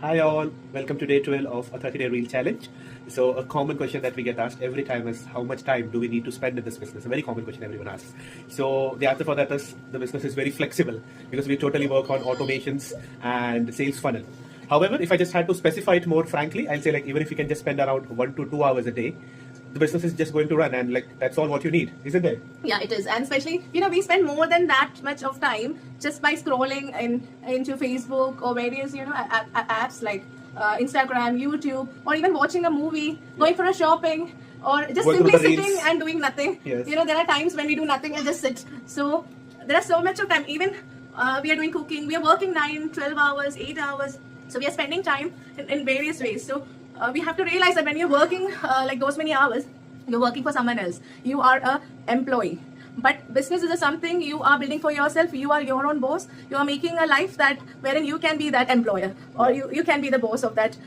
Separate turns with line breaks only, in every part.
Hi all, welcome to day 12 of a 30-day reel challenge. So a common question that we get asked every time is how much time do we need to spend in this business? A very common question everyone asks. So the answer for that is the business is very flexible because we totally work on automations and sales funnel. However, if I just had to specify it more frankly, I'll say like even if you can just spend around 1 to 2 hours a day, the business is just going to run and like that's all what you need, isn't it?
Yeah, it is. And especially, we spend more than that much of time just by scrolling into Facebook or various, apps like Instagram, YouTube, or even watching a movie, going for a shopping, or just
Going
simply
through the
sitting
reels.
and doing nothing.
Yes.
There are times when we do nothing and just sit. So there are so much of time. Even we are doing cooking, we are working 9, 12 hours, 8 hours. So we are spending time in various ways. So we have to realize that when you're working like those many hours, you're working for someone else. You are a employee. But business is something you are building for yourself. You are your own boss. You are making a life that wherein you can be that employer, or you can be the boss of that.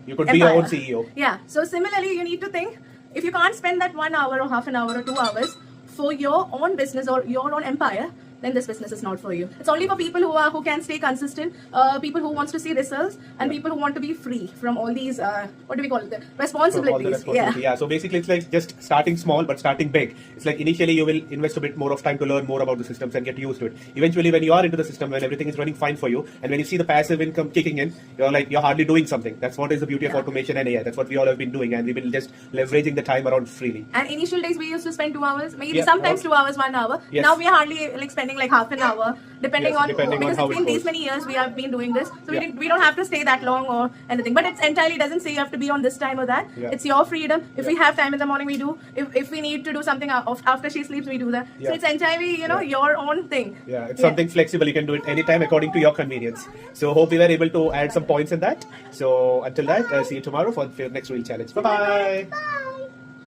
You could
empire.
be your own CEO.
Yeah. So similarly, you need to think, if you can't spend that 1 hour or half an hour or 2 hours for your own business or your own empire, then this business is not for you. It's only for people who can stay consistent, people who wants to see results, and people who want to be free from all these what do we call it, the responsibilities.
Yeah. So basically, it's like just starting small but starting big. It's like initially you will invest a bit more of time to learn more about the systems and get used to it. Eventually, when you are into the system, when everything is running fine for you, and when you see the passive income kicking in, you're hardly doing something. That's what is the beauty of automation and AI. That's what we all have been doing, and we've been just leveraging the time around freely.
And initial days we used to spend 2 hours, maybe
Yeah,
sometimes 2 hours, 1 hour.
Yes.
Now we are hardly like spending like half an hour, depending on because
how
it's
it
been these
goes.
many years we have been doing this, so
Yeah.
we don't have to stay that long or anything. But it's entirely doesn't say you have to be on this time or that.
Yeah.
It's your freedom. If we
Yeah.
have time in the morning, we do. If we need to do something after she sleeps, we do that.
Yeah.
So it's entirely your own thing.
Yeah, it's something flexible. You can do it anytime according to your convenience. So hope we were able to add some points in that. So until that, see you tomorrow for the next reel challenge. Bye-bye.
Bye.